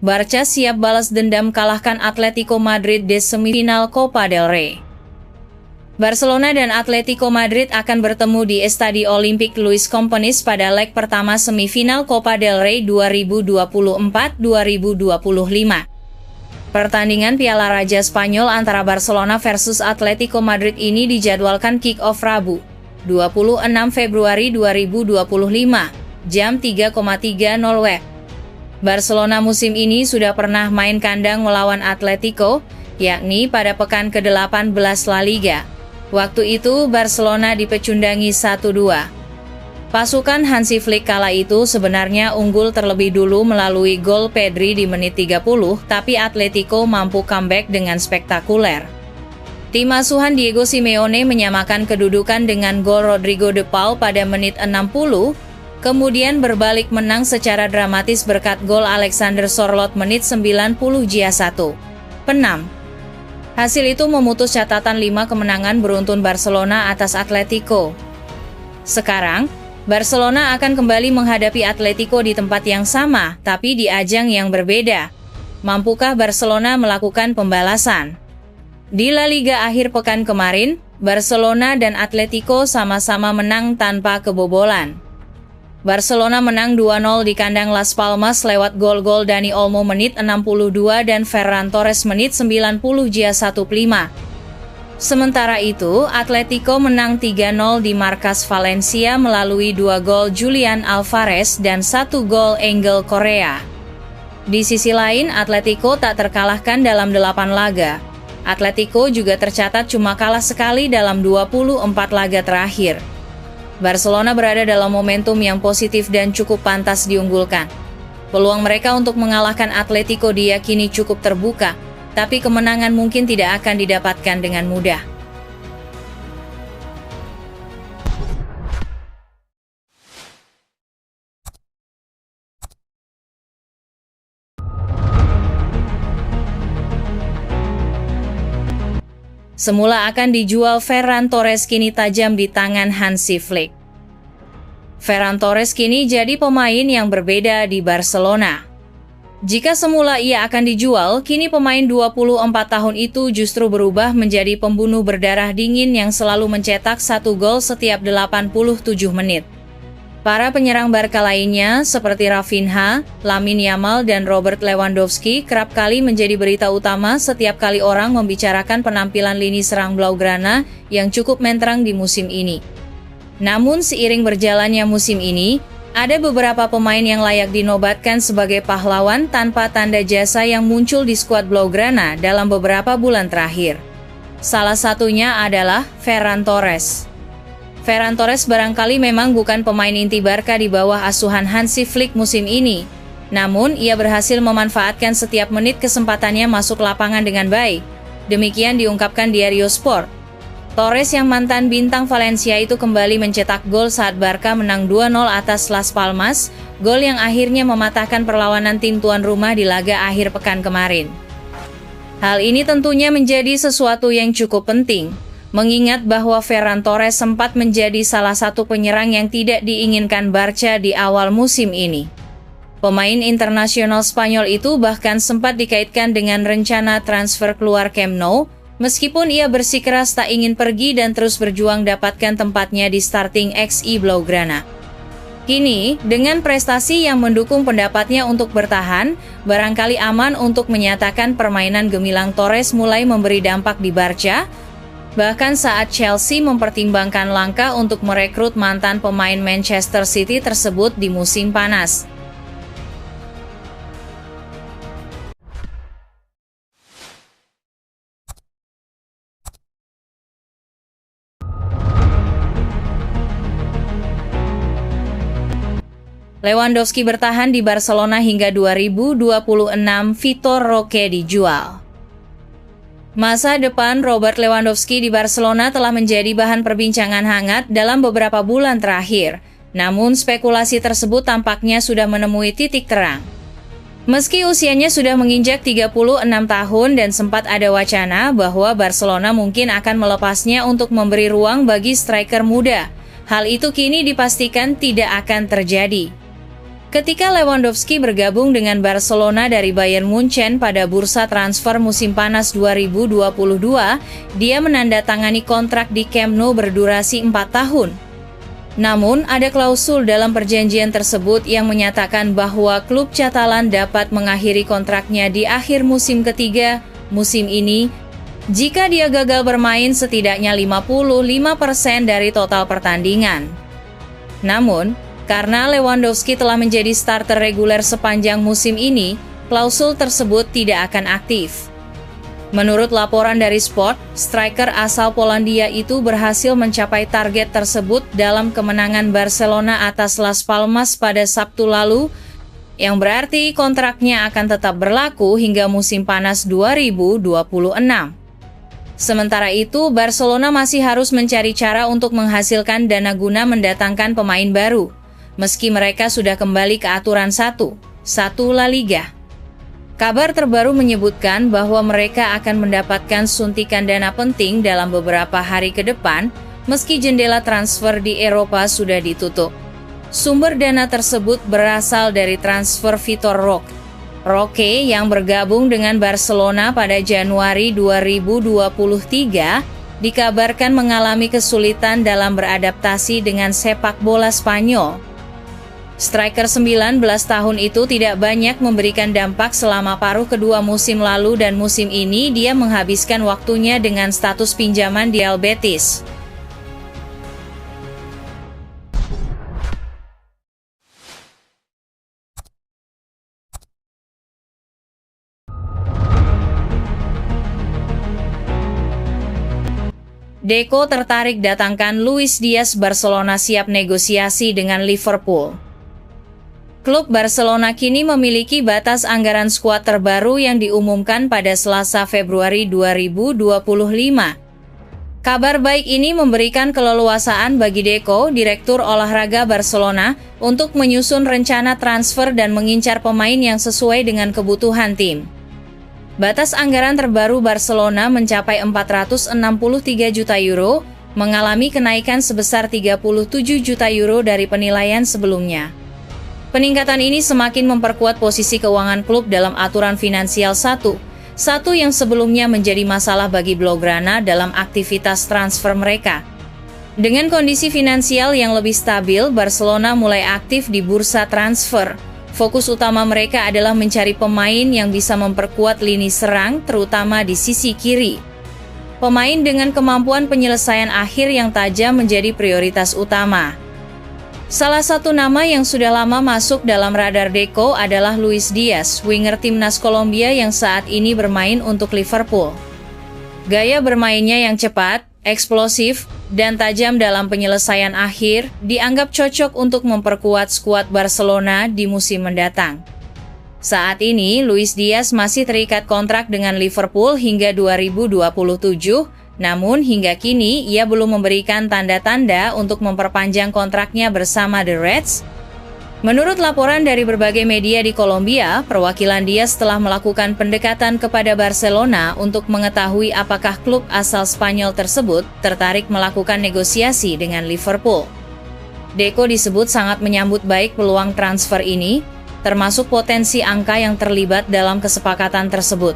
Barca siap balas dendam kalahkan Atletico Madrid di semifinal Copa del Rey. Barcelona dan Atletico Madrid akan bertemu di Estadio Olímpic Luis Companys pada leg pertama semifinal Copa del Rey 2024-2025. Pertandingan Piala Raja Spanyol antara Barcelona versus Atletico Madrid ini dijadwalkan kick-off Rabu, 26 Februari 2025, jam 3.30 WIB. Barcelona musim ini sudah pernah main kandang melawan Atletico, yakni pada pekan ke-18 La Liga. Waktu itu Barcelona dipecundangi 1-2. Pasukan Hansi Flick kala itu sebenarnya unggul terlebih dulu melalui gol Pedri di menit 30, tapi Atletico mampu comeback dengan spektakuler. Tim asuhan Diego Simeone menyamakan kedudukan dengan gol Rodrigo de Paul pada menit 60, kemudian berbalik menang secara dramatis berkat gol Alexander Sorloth menit 90 +1. Penam. Hasil itu memutus catatan 5 kemenangan beruntun Barcelona atas Atletico. Sekarang, Barcelona akan kembali menghadapi Atletico di tempat yang sama, tapi di ajang yang berbeda. Mampukah Barcelona melakukan pembalasan? Di La Liga akhir pekan kemarin, Barcelona dan Atletico sama-sama menang tanpa kebobolan. Barcelona menang 2-0 di kandang Las Palmas lewat gol-gol Dani Olmo menit 62 dan Ferran Torres menit 90 +1/5. Sementara itu, Atletico menang 3-0 di markas Valencia melalui 2 gol Julian Alvarez dan 1 gol Angel Correa. Di sisi lain, Atletico tak terkalahkan dalam 8 laga. Atletico juga tercatat cuma kalah sekali dalam 24 laga terakhir. Barcelona berada dalam momentum yang positif dan cukup pantas diunggulkan. Peluang mereka untuk mengalahkan Atletico diyakini cukup terbuka, tapi kemenangan mungkin tidak akan didapatkan dengan mudah. Semula akan dijual, Ferran Torres kini tajam di tangan Hansi Flick. Ferran Torres kini jadi pemain yang berbeda di Barcelona. Jika semula ia akan dijual, kini pemain 24 tahun itu justru berubah menjadi pembunuh berdarah dingin yang selalu mencetak 1 gol setiap 87 menit. Para penyerang Barca lainnya seperti Rafinha, Lamine Yamal dan Robert Lewandowski kerap kali menjadi berita utama setiap kali orang membicarakan penampilan lini serang Blaugrana yang cukup menterang di musim ini. Namun seiring berjalannya musim ini, ada beberapa pemain yang layak dinobatkan sebagai pahlawan tanpa tanda jasa yang muncul di skuad Blaugrana dalam beberapa bulan terakhir. Salah satunya adalah Ferran Torres. Ferran Torres barangkali memang bukan pemain inti Barca di bawah asuhan Hansi Flick musim ini. Namun, ia berhasil memanfaatkan setiap menit kesempatannya masuk lapangan dengan baik. Demikian diungkapkan Diario Sport. Torres yang mantan bintang Valencia itu kembali mencetak gol saat Barca menang 2-0 atas Las Palmas, gol yang akhirnya mematahkan perlawanan tim tuan rumah di laga akhir pekan kemarin. Hal ini tentunya menjadi sesuatu yang cukup penting, mengingat bahwa Ferran Torres sempat menjadi salah satu penyerang yang tidak diinginkan Barca di awal musim ini. Pemain internasional Spanyol itu bahkan sempat dikaitkan dengan rencana transfer keluar Camp Nou, meskipun ia bersikeras tak ingin pergi dan terus berjuang dapatkan tempatnya di starting XI Blaugrana. Kini, dengan prestasi yang mendukung pendapatnya untuk bertahan, barangkali aman untuk menyatakan permainan gemilang Torres mulai memberi dampak di Barca, bahkan saat Chelsea mempertimbangkan langkah untuk merekrut mantan pemain Manchester City tersebut di musim panas. Lewandowski bertahan di Barcelona hingga 2026, Vitor Roque dijual. Masa depan Robert Lewandowski di Barcelona telah menjadi bahan perbincangan hangat dalam beberapa bulan terakhir. Namun spekulasi tersebut tampaknya sudah menemui titik terang. Meski usianya sudah menginjak 36 tahun dan sempat ada wacana bahwa Barcelona mungkin akan melepasnya untuk memberi ruang bagi striker muda, hal itu kini dipastikan tidak akan terjadi. Ketika Lewandowski bergabung dengan Barcelona dari Bayern Munchen pada bursa transfer musim panas 2022, dia menandatangani kontrak di Camp Nou berdurasi 4 tahun. Namun, ada klausul dalam perjanjian tersebut yang menyatakan bahwa klub Catalan dapat mengakhiri kontraknya di akhir musim ketiga musim ini jika dia gagal bermain setidaknya 55% dari total pertandingan. Namun, karena Lewandowski telah menjadi starter reguler sepanjang musim ini, klausul tersebut tidak akan aktif. Menurut laporan dari Sport, striker asal Polandia itu berhasil mencapai target tersebut dalam kemenangan Barcelona atas Las Palmas pada Sabtu lalu, yang berarti kontraknya akan tetap berlaku hingga musim panas 2026. Sementara itu, Barcelona masih harus mencari cara untuk menghasilkan dana guna mendatangkan pemain baru, meski mereka sudah kembali ke aturan 1-1 La Liga. Kabar terbaru menyebutkan bahwa mereka akan mendapatkan suntikan dana penting dalam beberapa hari ke depan, meski jendela transfer di Eropa sudah ditutup. Sumber dana tersebut berasal dari transfer Vitor Roque. Roque yang bergabung dengan Barcelona pada Januari 2023 dikabarkan mengalami kesulitan dalam beradaptasi dengan sepak bola Spanyol. Striker 19 tahun itu tidak banyak memberikan dampak selama paruh kedua musim lalu dan musim ini dia menghabiskan waktunya dengan status pinjaman di Real Betis. Deco tertarik datangkan Luis Diaz. Barcelona siap negosiasi dengan Liverpool. Klub Barcelona kini memiliki batas anggaran skuad terbaru yang diumumkan pada Selasa Februari 2025. Kabar baik ini memberikan keleluasaan bagi Deco, Direktur Olahraga Barcelona, untuk menyusun rencana transfer dan mengincar pemain yang sesuai dengan kebutuhan tim. Batas anggaran terbaru Barcelona mencapai 463 juta euro, mengalami kenaikan sebesar 37 juta euro dari penilaian sebelumnya. Peningkatan ini semakin memperkuat posisi keuangan klub dalam aturan finansial 1-1 yang sebelumnya menjadi masalah bagi Blaugrana dalam aktivitas transfer mereka. Dengan kondisi finansial yang lebih stabil, Barcelona mulai aktif di bursa transfer. Fokus utama mereka adalah mencari pemain yang bisa memperkuat lini serang, terutama di sisi kiri. Pemain dengan kemampuan penyelesaian akhir yang tajam menjadi prioritas utama. Salah satu nama yang sudah lama masuk dalam radar Deco adalah Luis Diaz, winger timnas Kolombia yang saat ini bermain untuk Liverpool. Gaya bermainnya yang cepat, eksplosif, dan tajam dalam penyelesaian akhir dianggap cocok untuk memperkuat skuad Barcelona di musim mendatang. Saat ini, Luis Diaz masih terikat kontrak dengan Liverpool hingga 2027, namun hingga kini ia belum memberikan tanda-tanda untuk memperpanjang kontraknya bersama The Reds. Menurut laporan dari berbagai media di Kolombia, perwakilan Diaz telah melakukan pendekatan kepada Barcelona untuk mengetahui apakah klub asal Spanyol tersebut tertarik melakukan negosiasi dengan Liverpool. Deco disebut sangat menyambut baik peluang transfer ini, termasuk potensi angka yang terlibat dalam kesepakatan tersebut.